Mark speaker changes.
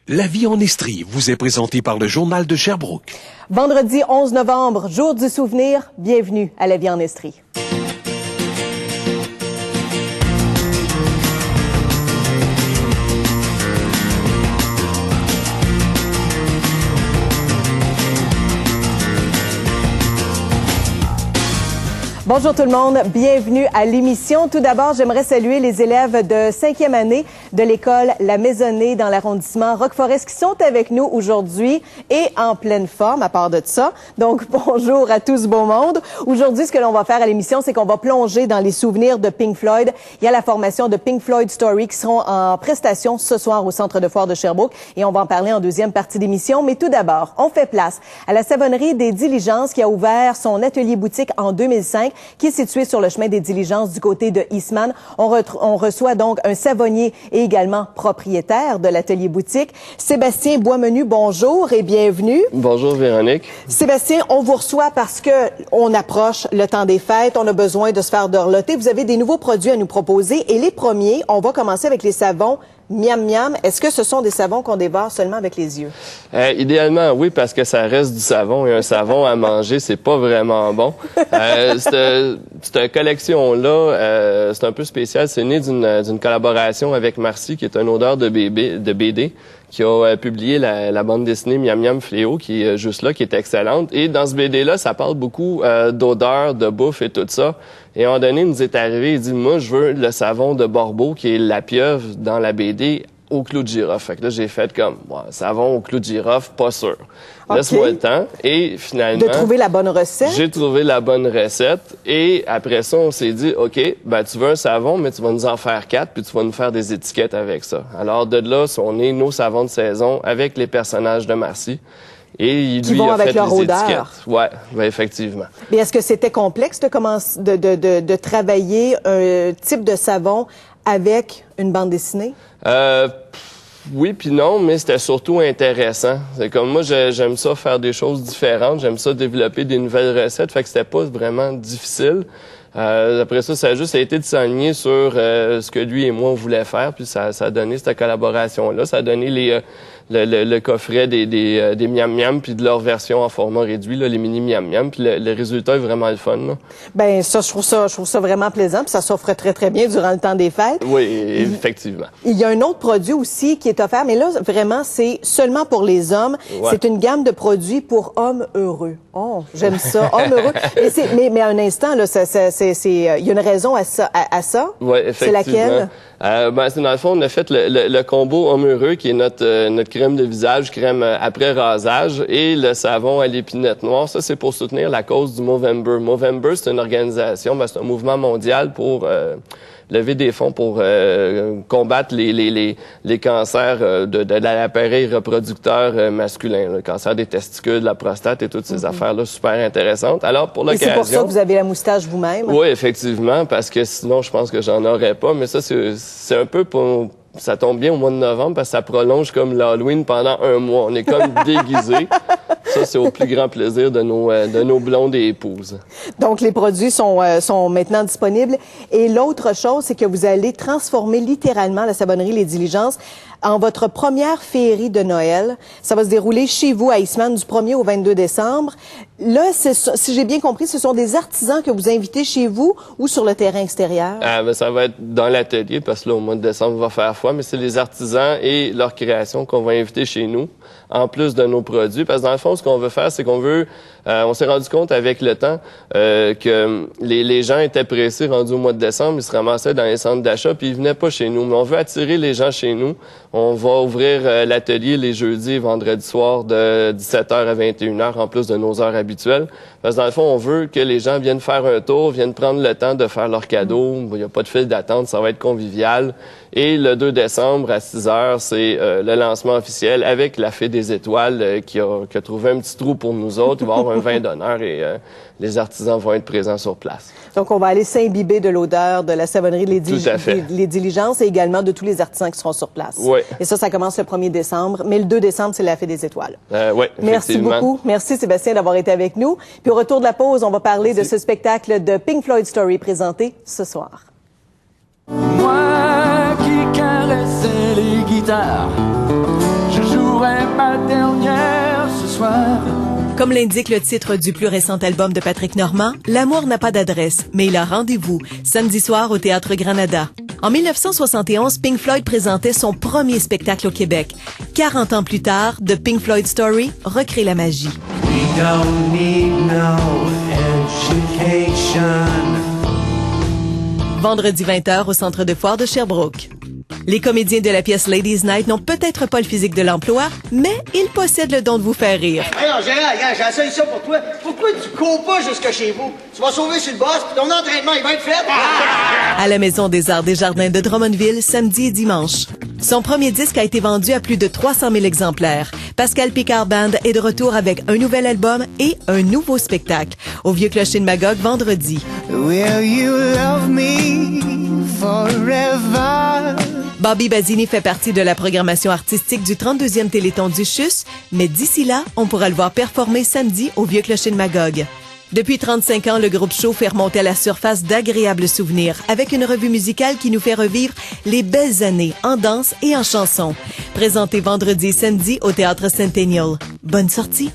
Speaker 1: La vie en Estrie vous est présentée par le Journal de Sherbrooke.
Speaker 2: Vendredi 11 novembre, jour du souvenir, bienvenue à La vie en Estrie. Bonjour tout le monde, bienvenue à l'émission. Tout d'abord, j'aimerais saluer les élèves de 5e année de l'école La Maisonnée dans l'arrondissement Roqueforest qui sont avec nous aujourd'hui et en pleine forme à part de ça. Donc, bonjour à tout ce beau monde. Aujourd'hui, ce que l'on va faire à l'émission, c'est qu'on va plonger dans les souvenirs de Pink Floyd. Il y a la formation de Pink Floyd Story qui seront en prestation ce soir au Centre de foire de Sherbrooke et on va en parler en deuxième partie d'émission. Mais tout d'abord, on fait place à la Savonnerie des Diligences qui a ouvert son atelier boutique en 2005. Qui est situé sur le chemin des Diligences du côté de Eastman. On reçoit donc un savonnier et également propriétaire de l'atelier boutique. Sébastien Boismenu, bonjour et bienvenue.
Speaker 3: Bonjour Véronique.
Speaker 2: Sébastien, on vous reçoit parce que on approche le temps des fêtes, on a besoin de se faire dorloter. Vous avez des nouveaux produits à nous proposer et les premiers, on va commencer avec les savons Miam Miam. Est-ce que ce sont des savons qu'on dévore seulement avec les yeux?
Speaker 3: Idéalement, oui, parce que ça reste du savon et un savon à manger, c'est pas vraiment bon. Cette collection-là, c'est un peu spécial. C'est né d'une collaboration avec Marcy, qui est un auteur de BD, qui a publié la bande dessinée Miam Miam Fléau, qui est juste là, qui est excellente. Et dans ce BD-là, ça parle beaucoup d'odeurs, de bouffe et tout ça. Et à un moment donné, il nous est arrivé, il dit, moi, je veux le savon de Borbeau, qui est la pieuvre dans la BD, au clou de girofle. Fait que là, j'ai fait comme, savon au clou de girofle, pas sûr. Okay. Laisse-moi le temps. Et finalement...
Speaker 2: De trouver la bonne recette?
Speaker 3: J'ai trouvé la bonne recette. Et après ça, on s'est dit, OK, ben, tu veux un savon, mais tu vas nous en faire 4, puis tu vas nous faire des étiquettes avec ça. Alors, de là, on est nos savons de saison avec les personnages de Marcy. Et
Speaker 2: qui vont avec leur odeur.
Speaker 3: Ouais, ben effectivement.
Speaker 2: Mais est-ce que c'était complexe de travailler un type de savon avec une bande dessinée?
Speaker 3: Oui puis non, mais c'était surtout intéressant. C'est comme moi, j'aime ça faire des choses différentes, j'aime ça développer des nouvelles recettes, fait que c'était pas vraiment difficile. Après ça, ça a juste été de s'aligner sur ce que lui et moi on voulait faire, puis ça a donné cette collaboration-là, ça a donné le coffret des Miam Miam, puis de leur version en format réduit, là, les mini Miam Miam, puis le résultat est vraiment le fun. Là.
Speaker 2: Ben ça, je trouve ça vraiment plaisant, puis ça s'offre très très bien durant le temps des fêtes.
Speaker 3: Oui, effectivement.
Speaker 2: Il y a un autre produit aussi qui est offert, mais là vraiment c'est seulement pour les hommes. Ouais. C'est une gamme de produits pour hommes heureux. Oh, j'aime ça, hommes heureux. Mais à un instant là, il y a une raison à ça.
Speaker 3: Oui, effectivement.
Speaker 2: C'est laquelle?
Speaker 3: C'est dans le fond, on a fait le combo homme heureux qui est notre crème de visage, crème après rasage et le savon à l'épinette noire. Ça, c'est pour soutenir la cause du Movember. Movember, c'est une organisation, c'est un mouvement mondial pour lever des fonds pour combattre les cancers de l'appareil reproducteur masculin, le cancer des testicules, de la prostate et toutes ces affaires-là super intéressantes. Alors, pour l'occasion...
Speaker 2: Et c'est pour ça que vous avez la moustache vous-même?
Speaker 3: Oui, effectivement, parce que sinon, je pense que j'en aurais pas. Mais ça, c'est un peu pour... Ça tombe bien au mois de novembre parce que ça prolonge comme l'Halloween pendant un mois. On est comme déguisés. Ça, c'est au plus grand plaisir de nos blondes et épouses.
Speaker 2: Donc, les produits sont maintenant disponibles. Et l'autre chose, c'est que vous allez transformer littéralement la savonnerie Les Diligences en votre première féerie de Noël. Ça va se dérouler chez vous à Eastman du 1er au 22 décembre. Là, si j'ai bien compris, ce sont des artisans que vous invitez chez vous ou sur le terrain extérieur?
Speaker 3: Ça va être dans l'atelier parce que là, au mois de décembre, on va faire froid, mais c'est les artisans et leur création qu'on va inviter chez nous, en plus de nos produits. Parce que dans le fond, ce qu'on veut faire, c'est qu'on veut... on s'est rendu compte avec le temps que les gens étaient pressés, rendus au mois de décembre, ils se ramassaient dans les centres d'achat, puis ils venaient pas chez nous. Mais on veut attirer les gens chez nous. On va ouvrir l'atelier les jeudis et vendredis soirs de 17h à 21h, en plus de nos heures habituelles. Parce que dans le fond, on veut que les gens viennent faire un tour, viennent prendre le temps de faire leurs cadeaux. Il n'y a pas de file d'attente, ça va être convivial. Et le 2 décembre à 6h, c'est le lancement officiel avec la Fée des Étoiles qui a trouvé un petit trou pour nous autres. Il va y avoir un vin d'honneur et les artisans vont être présents sur place.
Speaker 2: Donc, on va aller s'imbiber de l'odeur de la savonnerie Les Diligences et également de tous les artisans qui seront sur place.
Speaker 3: Oui.
Speaker 2: Et ça commence le 1er décembre. Mais le 2 décembre, c'est la Fée des Étoiles.
Speaker 3: Oui,
Speaker 2: merci beaucoup. Merci, Sébastien, d'avoir été avec nous. Puis au retour de la pause, on va parler de ce spectacle de Pink Floyd Story présenté ce soir.
Speaker 4: Moi qui caressais les guitares, je joue soir.
Speaker 2: Comme l'indique le titre du plus récent album de Patrick Normand, l'amour n'a pas d'adresse, mais il a rendez-vous samedi soir au Théâtre Granada. En 1971, Pink Floyd présentait son premier spectacle au Québec. 40 ans plus tard, The Pink Floyd Story recrée la magie.
Speaker 4: We don't need no education.
Speaker 2: Vendredi 20h au Centre de foire de Sherbrooke. Les comédiens de la pièce Ladies Night n'ont peut-être pas le physique de l'emploi, mais ils possèdent le don de vous faire rire.
Speaker 5: Hey, non, Gérard, regarde, j'essaye ça pour toi. Pourquoi tu cours pas jusque chez vous? Tu vas sauver sur le boss, puis ton entraînement, il va être fait.
Speaker 2: À la Maison des Arts des Jardins de Drummondville, samedi et dimanche. Son premier disque a été vendu à plus de 300 000 exemplaires. Pascal Picard Band est de retour avec un nouvel album et un nouveau spectacle. Au Vieux Clocher de Magog, vendredi.
Speaker 4: Will you love me forever?
Speaker 2: Bobby Basini fait partie de la programmation artistique du 32e Téléthon du CHUS, mais d'ici là, on pourra le voir performer samedi au Vieux Clocher de Magog. Depuis 35 ans, le groupe Shaw fait remonter à la surface d'agréables souvenirs avec une revue musicale qui nous fait revivre les belles années en danse et en chanson. Présenté vendredi et samedi au Théâtre Centennial. Bonne sortie!